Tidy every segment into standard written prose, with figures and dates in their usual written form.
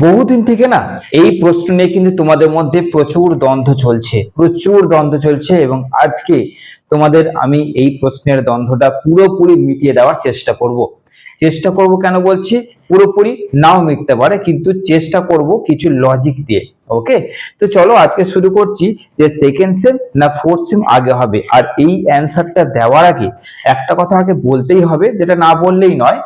বহুদিন থেকে না এই প্রশ্ন নিয়ে কিন্তু তোমাদের মধ্যে প্রচুর দ্বন্দ্ব চলছে এবং আজকে তোমাদের আমি এই প্রশ্নের দ্বন্দ্বটা পুরোপুরি মিটিয়ে দেওয়ার চেষ্টা করব কেন বলছি, পুরোপুরি নাও মিটতে পারে কিন্তু চেষ্টা করব কিছু লজিক দিয়ে। ওকে, তো চলো আজকে শুরু করছি যে সেকেন্ড সেম না ফোর্থ সেম আগে হবে। আর এই অ্যান্সারটা দেওয়ার আগে একটা কথা আগে বলতেই হবে, যেটা না বললেই নয়,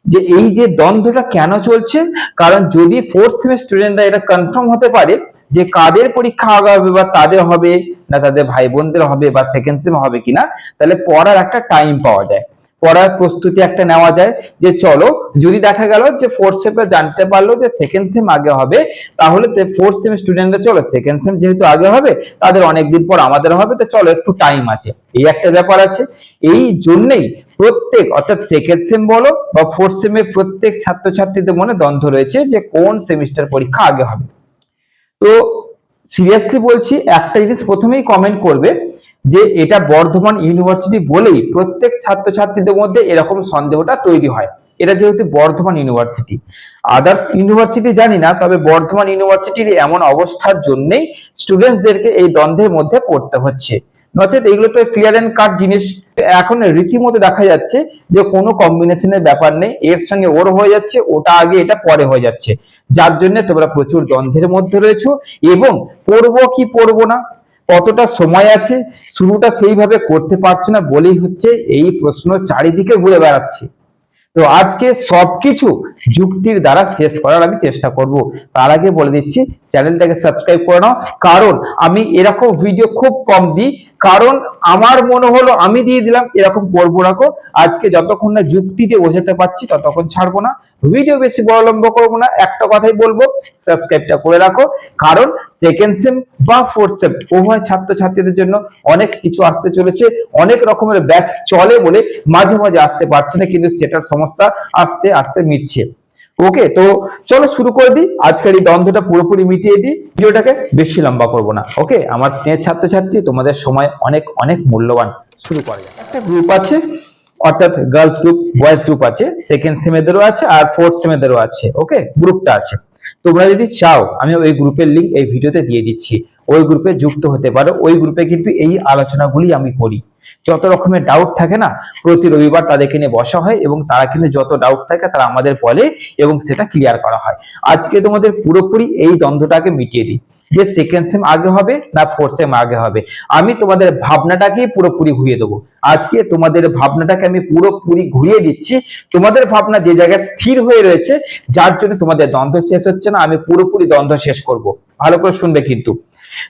যে এই যে দ্বন্দ্বটা কেন চলছে। কারণ যদি ফোর্থ সেমেস্টার স্টুডেন্টরা এটা কনফার্ম হতে পারে যে কাদের পরীক্ষা আগে হবে বা তাদের হবে না তাদের ভাই বোনদের হবে বা সেকেন্ড সেম হবে কিনা, তাহলে পড়ার একটা টাইম পাওয়া যায়, পড়ার প্রস্তুতি একটা নেওয়া যায়। যে চলো, যদি দেখা গেল যে ফোর্থ সেমে জানতে পারলো যে সেকেন্ড সেম আগে হবে, তাহলে ফোর্থ সেম স্টুডেন্টরা চলো সেকেন্ড সেম যেহেতু আগে হবে, তাদের অনেকদিন পর আমাদের হবে, তো চলো একটু টাইম আছে, এই একটা ব্যাপার আছে। এই জন্যই প্রত্যেক অর্থাৎ সেকেন্ড সেম বলো বা ফোর্থ সেমের প্রত্যেক ছাত্রছাত্রীদের মনে দ্বন্দ্ব রয়েছে যে কোন সেমিস্টার পরীক্ষা আগে হবে। তো সিরিয়াসলি বলছি, একটা জিনিস প্রথমেই কমেন্ট করবে যে এটা বর্ধমান ইউনিভার্সিটি বলেই প্রত্যেক ছাত্রছাত্রীদের মধ্যে এরকম সন্দেহটা তৈরি হয়। এটা যেহেতু বর্ধমান ইউনিভার্সিটি, আদার্স ইউনিভার্সিটি জানি না, তবে বর্ধমান ইউনিভার্সিটির এমন অবস্থার জন্যই স্টুডেন্টসদেরকে এই দ্বন্দ্বের মধ্যে পড়তে হচ্ছে। নচেত এগুলো তো ক্লিয়ার এন্ড কাট জিনিস। এখন রীতিমতো দেখা যাচ্ছে যে কোনো কম্বিনেশনের ব্যাপার নেই, এর সঙ্গে ওর হয়ে যাচ্ছে, ওটা আগে এটা পরে হয়ে যাচ্ছে, যার জন্য তোমরা প্রচুর দ্বন্দ্বের মধ্যে রয়েছো এবং পড়বো কি পড়বো না, কতটা সময় আছে, শুরুটা সেইভাবে করতে পারছো না বলেই হচ্ছে এই প্রশ্ন চারিদিকে ঘুরে বেড়াচ্ছে। তো আজকে সবকিছু যুক্তির দ্বারা শেষ করার আমি চেষ্টা করব। তার আগে বলে দিচ্ছি চ্যানেলটাকে সাবস্ক্রাইব করে নাও, কারণ আমি এরকম ভিডিও খুব কম দিই, কারণ আমার মনে হলো আমি দিয়ে দিলাম, এরকম করবো না। আজকে যতক্ষণ না যুক্তি দিয়ে বোঝাতে পারছি ততক্ষণ ছাড়বো না, ভিডিও বেশি বড়লম্ব করবো না, একটা কথাই বলবো, সাবস্ক্রাইবটা করে রাখো। কারণ সেকেন্ড সেম বা ফোর্থ সেম উভয় ছাত্রছাত্রীদের জন্য অনেক কিছু আসতে চলেছে, অনেক রকমের ব্যাচ চলে বলে মাঝে মাঝে আসতে পারছে না, কিন্তু সেটার সমস্যা আস্তে আস্তে মিটছে। ওকে, তো চলো শুরু করে দিই, আজকের এই দ্বন্দ্বটা পুরোপুরি মিটিয়ে দিই, ভিডিওটাকে বেশি লম্বা করবো না। ওকে, আমার স্নেহের ছাত্রছাত্রী, তোমাদের সময় অনেক অনেক মূল্যবান, শুরু করা যায়। একটা গ্রুপ আছে, অর্থাৎ গার্লস গ্রুপ বয়েজ গ্রুপ আছে, সেকেন্ড সেমেদেরও আছে আর ফোর্থ সেমেদেরও আছে। ওকে, গ্রুপটা আছে, তোমরা যদি চাও আমি ওই গ্রুপের লিংক এই ভিডিওতে দিয়ে দিচ্ছি, ওই গ্রুপে যুক্ত হতে পারো। ওই গ্রুপে কিন্তু এই আলোচনাগুলি আমি করি, যত রকমের ডাউট থাকে না প্রতি রবিবার তাদেরকে নিয়ে বসা হয় এবং তারা কিন্তু যত ডাউট থাকে তারা আমাদের বলে এবং সেটা ক্লিয়ার করা হয়। আজকে তোমাদের পুরোপুরি এই দ্বন্দ্বটাকে মিটিয়ে দিই যে সেকেন্ড সেম আগে হবে না ফোর্থ সেম আগে হবে। আমি তোমাদের ভাবনাটাকে পুরোপুরি ঘুরিয়ে দেবো, আজকে তোমাদের ভাবনাটাকে আমি পুরোপুরি ঘুরিয়ে দিচ্ছি। তোমাদের ভাবনা যে জায়গায় স্থির হয়ে রয়েছে, যার জন্য তোমাদের দ্বন্দ্ব শেষ হচ্ছে না, আমি পুরোপুরি দ্বন্দ্ব শেষ করব। ভালো করে শুনবে কিন্তু।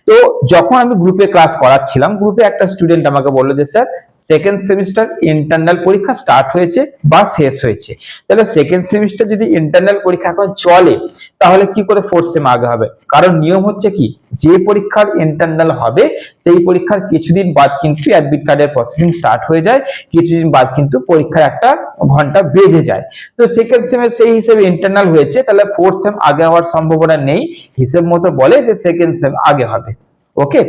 তো যখন আমি গ্রুপে ক্লাস করাচ্ছিলাম, গ্রুপে একটা স্টুডেন্ট আমাকে বললো যে স্যার সেকেন্ড সেমিস্টার ইন্টারনাল পরীক্ষা স্টার্ট হয়েছে বা শেষ হয়েছে, তাহলে সেকেন্ড সেমিস্টার যদি ইন্টারনাল পরীক্ষা এখন চলে তাহলে কি করে ফোর্থ সেম আগে হবে? কারণ নিয়ম হচ্ছে কি, যে পরীক্ষার ইন্টারনাল হবে সেই পরীক্ষার কিছুদিন বাদ কিন্তু অ্যাডমিট কার্ডের প্রসেসিং স্টার্ট হয়ে যায়, কিছুদিন বাদ কিন্তু পরীক্ষার একটা ঘন্টা বেজে যায়। তো সেকেন্ড সেমের সেই হিসেবে ইন্টারনাল হয়েছে, তাহলে ফোর্থ সেম আগে হওয়ার সম্ভাবনা নেই, হিসেব মতো বলে যে সেকেন্ড সেম আগে হবে। ওকে,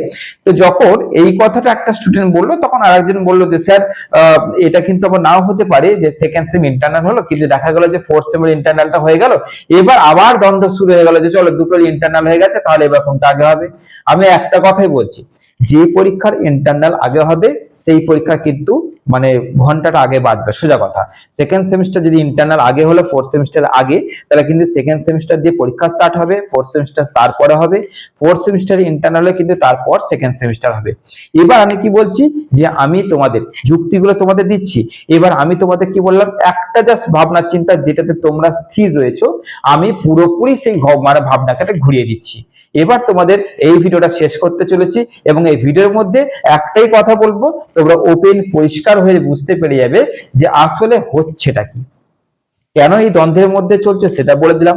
তো যখন এই কথাটা একটা স্টুডেন্ট বললো, তখন আরেকজন বললো যে স্যার এটা কিন্তু আবার নাও হতে পারে যে সেকেন্ড সেম ইন্টারনাল হলো কিন্তু দেখা গেল যে ফোর্থ সেমের ইন্টারনালটা হয়ে গেল, এবার আবার দ্বন্দ্ব শুরু হয়ে গেল যে চলো দুটো ইন্টারনাল হয়ে গেছে, তাহলে এবার কোনটা আগে হবে? আমি একটা কথাই বলছি, যে পরীক্ষার ইন্টারনাল আগে হবে সেই পরীক্ষা কিন্তু মানে ঘন্টাটা আগে বাড়বে, সোজা কথা। সেকেন্ড সেমিস্টার যদি ইন্টারনাল আগে হলো ফোর্থ সেমিস্টার আগে, তাহলে কিন্তু সেকেন্ড সেমিস্টার দিয়ে পরীক্ষা স্টার্ট হবে, ফোর্থ সেমিস্টার তারপরে হবে, ফোর্থ সেমিস্টার ইন্টারনালে কিন্তু তারপর সেকেন্ড সেমিস্টার হবে। এবার আমি কি বলছি যে আমি তোমাদের যুক্তিগুলো তোমাদের দিচ্ছি, এবার আমি তোমাদের কি বললাম, একটা জাস্ট ভাবনা চিন্তা যেটাতে তোমরা স্থির রয়েছো, আমি পুরোপুরি সেই মানে ভাবনাটাকে ঘুরিয়ে দিচ্ছি। এবার তোমাদের এই ভিডিওটা শেষ করতে চলেছি এবং এই ভিডিওর মধ্যে একটাই কথা বলবো, তোমরা ওপেন পরিষ্কার হয়ে বুঝতে পেরে যাবে যে আসলে হচ্ছেটা কি, কেন এই দ্বন্দ্বের মধ্যে চলছে সেটা বলে দিলাম।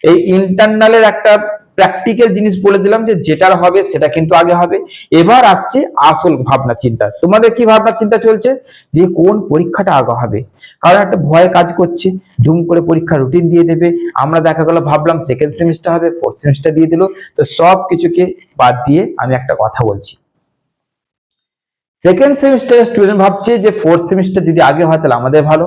এই ইন্টারনালের একটা প্র্যাকটিক্যাল জিনিস বলে দিলাম যে যেটার হবে সেটা কিন্তু আগে হবে। এবার আসছে আসল ভাবনা চিন্তা, তোমাদের কি ভাবনা চিন্তা চলছে যে কোন পরীক্ষাটা আগে হবে, কারণ একটা ভয় কাজ করছে ধুম করে পরীক্ষা রুটিন দিয়ে দেবে। আমরা দেখা গেল ভাবলাম সেকেন্ড সেমিস্টার হবে, ফোর্থ সেমিস্টার দিয়ে দিল। তো সব কিছুকে বাদ দিয়ে আমি একটা কথা বলছি, সেকেন্ড সেমিস্টারের স্টুডেন্ট ভাবছে যে ফোর্থ সেমিস্টার যদি আগে হয় তাহলে আমাদের ভালো,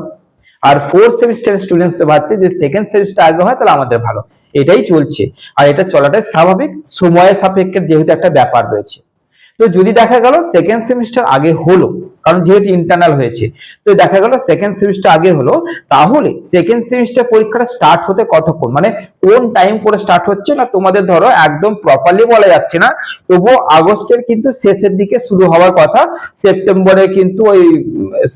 আর ফোর্থ সেমিস্টারের স্টুডেন্টস ভাবছে যে সেকেন্ড সেমিস্টার আগে হয় তাহলে আমাদের ভালো। এটাই চলছে। আর এটা চলাটাই স্বাভাবিক, সময়ের সাপেক্ষে যেহেতু একটা ব্যাপার রয়েছে। তো যদি দেখা গেল সেকেন্ড সেমিস্টার আগে হলো, কারণ যেহেতু ইন্টারনাল হয়েছে, তো দেখা গেল সেকেন্ড সেমিস্টার আগে হলো, তাহলে সেকেন্ড সেমিস্টার পরীক্ষাটা স্টার্ট হতে কতক্ষণ, মানে কোন টাইম করে স্টার্ট হচ্ছে না, তোমাদের ধরো একদম প্রপারলি বলা যাচ্ছে না, তবুও আগস্টের কিন্তু শেষের দিকে শুরু হওয়ার কথা, সেপ্টেম্বরে কিন্তু ওই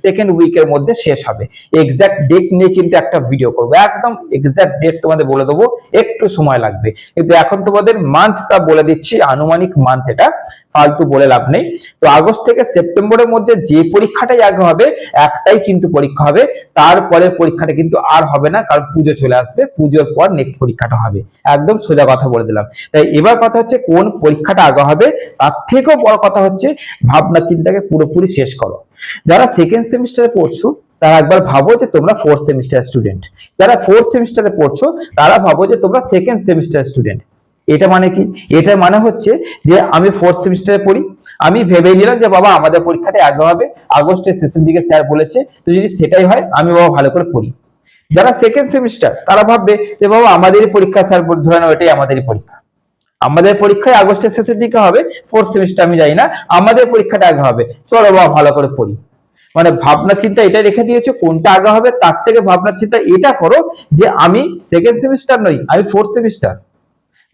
সেকেন্ড উইকের মধ্যে শেষ হবে। এক্সাক্ট ডেট নিয়ে কিন্তু একটা ভিডিও করবো, একদম এক্সাক্ট ডেট তোমাদের বলে দেবো, একটু সময় লাগবে, কিন্তু এখন তোমাদের মান্থটা বলে দিচ্ছি, আনুমানিক মান্থ, এটা ফালতু বলে লাভ নেই। তো আগস্ট থেকে সেপ্টেম্বরের মধ্যে যে পরীক্ষাটাই আগে হবে, একটাই কিন্তু পরীক্ষা হবে, তারপরে পরীক্ষাটা কিন্তু আর হবে না, কারণ পুজো চলে আসবে, পুজোর পর নেক্সট পরীক্ষাটা হবে। একদম সোজা কথা বলে দিলাম। তাই এবার কথা হচ্ছে কোন পরীক্ষাটা আগে হবে, তার থেকেও বড় কথা হচ্ছে ভাবনা চিন্তাকে পুরোপুরি শেষ করো। যারা সেকেন্ড সেমিস্টারে পড়ছো তারা একবার ভাবো যে তোমরা ফোর্থ সেমিস্টার স্টুডেন্ট, যারা ফোর্থ সেমিস্টারে পড়ছো তারা ভাবো যে তোমরা সেকেন্ড সেমিস্টার স্টুডেন্ট। এটা মানে কি? এটা মানে হচ্ছে যে আমি ফোর্থ সেমিস্টারে পড়ি, আমি ভেবে নিলাম যে বাবা আমাদের পরীক্ষাটা আগে হবে, আগস্টের শেষের দিকে স্যার বলেছে, তো যদি সেটাই হয় আমি বাবা ভালো করে পড়ি। যারা সেকেন্ড সেমিস্টার তারা ভাববে যে বাবা আমাদেরই পরীক্ষা, স্যার ধরে নাও এটাই আমাদেরই পরীক্ষা, আমাদের পরীক্ষায় আগস্টের শেষের দিকে হবে, ফোর্থ সেমিস্টার আমি যাই না, আমাদের পরীক্ষাটা আগে হবে, চলো বাবা ভালো করে পড়ি। মানে ভাবনা চিন্তা এটা রেখে দিয়েছে কোনটা আগে হবে, তার থেকে ভাবনা চিন্তা এটা করো যে আমি সেকেন্ড সেমিস্টার নই, আমি ফোর্থ সেমিস্টার,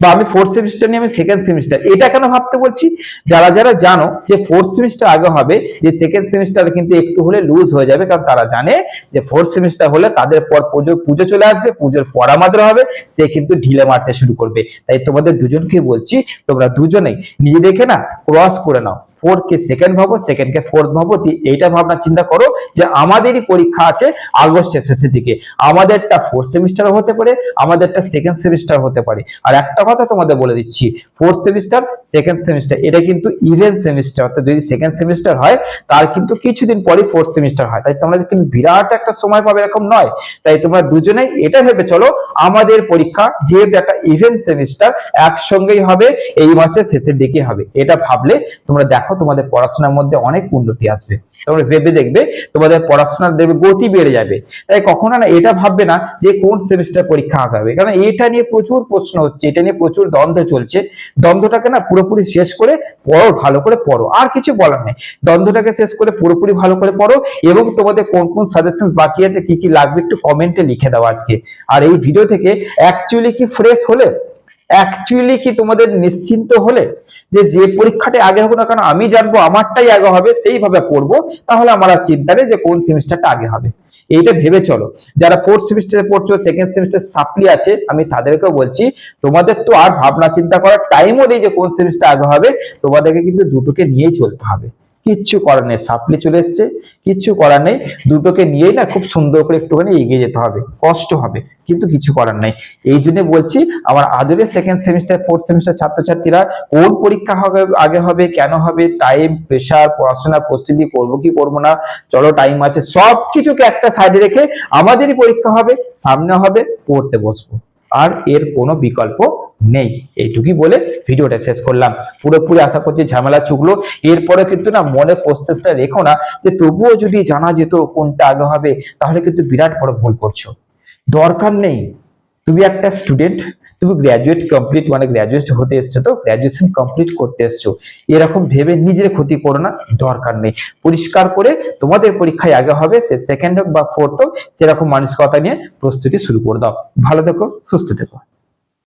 বা আমি ফোর্থ সেমিস্টার নিয়ে আমি সেকেন্ড সেমিস্টার। এটা কেন ভাবতে বলছি, যারা যারা জানো যে ফোর্থ সেমিস্টার আগে হবে, যে সেকেন্ড সেমিস্টার কিন্তু একটু হলে লুজ হয়ে যাবে, কারণ তারা জানে যে ফোর্থ সেমিস্টার হলে তাদের পর পুজো পুজো চলে আসবে, পুজোর পর আমাদের হবে, সে কিন্তু ঢিলে মারতে শুরু করবে। তাই তোমাদের দুজনকে বলছি, তোমরা দুজনেই নিজেদেরকে না ক্রস করে নাও, ফোর্থ কে সেকেন্ড ভাবো, সেকেন্ড কে ফোর্থ ভাবো, এইটা ভাবনা চিন্তা করো যে আমাদেরই পরীক্ষা আছে আগস্টের শেষের দিকে, আমাদেরটা ফোর্থ সেমিস্টার হতে পারে, আমাদেরটা সেকেন্ড সেমিস্টার হতে পারে। আর একটা কথা তোমাদের বলে দিচ্ছি, ফোর্থ সেমিস্টার সেকেন্ড সেমিস্টার এটা কিন্তু ইভেন সেমিস্টার, অর্থাৎ যদি সেকেন্ড সেমিস্টার হয় তার কিন্তু কিছুদিন পরে ফোর্থ সেমিস্টার হয়, তাই তোমরা কিন্তু বিরাট একটা সময় পাবে এরকম নয়। তাই তোমরা দুজনেই এটা ভেবে চলো আমাদের পরীক্ষা যেহেতু একটা ইভেন সেমিস্টার একসঙ্গেই হবে, এই মাসের শেষের দিকে হবে, এটা ভাবলে তোমরা দেখো তোমাদের পড়াশোনার মধ্যে অনেক উন্নতি আসবে। তোমরা ভেবে দেখবে তোমাদের পড়াশোনার দেখবে গতি বেড়ে যাবে। তাই কখনো না এটা ভাববে না যে কোন সেমিস্টার পরীক্ষা আগে হবে, কারণ এটা নিয়ে প্রচুর প্রশ্ন হচ্ছে, এটা নিয়ে প্রচুর দ্বন্দ্ব চলছে। দ্বন্দ্বটাকে না পুরোপুরি শেষ করে পড়ো, ভালো করে পড়ো, আর কিছু বলার নেই। দ্বন্দ্বটাকে শেষ করে পুরোপুরি ভালো করে পড়ো, এবং তোমাদের কোন কোন সাজেশন বাকি আছে, কি কি লাগবে একটু কমেন্টে লিখে দাও আজকে। আর এই ভিডিও থেকে অ্যাকচুয়ালি কি ফ্রেশ হলে, অ্যাকচুয়ালি কি তোমাদের নিশ্চিন্ত হলে যে যে পরীক্ষাটা আগে হবে না কেন আমি জানবো আমারটাই আগে হবে, সেইভাবে পড়বো, তাহলে আমার আর চিন্তা নেই যে কোন সেমিস্টারটা আগে হবে। এইটা ভেবে চলো। যারা ফোর্থ সেমিস্টারে পড়ছো, সেকেন্ড সেমিস্টার সাপ্লি আছে, আমি তাদেরকেও বলছি তোমাদের তো আর ভাবনা চিন্তা করার টাইমও নেই যে কোন সেমিস্টার আগে হবে, তোমাদেরকে কিন্তু দুটোকে নিয়েই চলতে হবে। কিচ্ছু করার নেই, সাপ্লি চলে এসছে, কিচ্ছু করার নেই, দুটোকে নিয়েই না খুব সুন্দর করে একটুখানি এগিয়ে যেতে হবে, কষ্ট হবে কিন্তু কিছু করার নাই। এই জন্য বলছি আমার আদরের সেকেন্ড সেমিস্টার ফোর্থ সেমিস্টার ছাত্রছাত্রীরা, কোন পরীক্ষা হবে আগে হবে, কেন হবে, টাইম, প্রেশার, পড়াশোনা প্রস্তুতি করবো কি করবো না, চলো টাইম আছে, সবকিছুকে একটা সাইডে রেখে আমাদেরই পরীক্ষা হবে, সামনে হবে, পড়তে বসবো, আর এর কোনো বিকল্প নেই। এইটুকুই বলে ভিডিওটা শেষ করলাম। পুরোপুরি আশা করছি ঝামেলা চুকলো। এরপরে কিন্তু না মনে প্রসেসটা রেখো না যে তবুও যদি জানা যেত কোনটা আগে হবে, তাহলে কিন্তু বিরাট বড় ভুল করছো। দরকার নেই, তুমি একটা স্টুডেন্ট, তুমি গ্র্যাজুয়েট কমপ্লিট মানে গ্র্যাজুয়েট হতে এসছো, তো গ্র্যাজুয়েশন কমপ্লিট করতে এসছো, এরকম ভেবে নিজের ক্ষতি করো না, দরকার নেই। পরিষ্কার করে তোমাদের পরীক্ষায় আগে হবে, সে সেকেন্ড হোক বা ফোর্থ হোক, সেরকম মানসিকতা নিয়ে প্রস্তুতি শুরু করে দাও। ভালো থেকো, সুস্থ থেকো।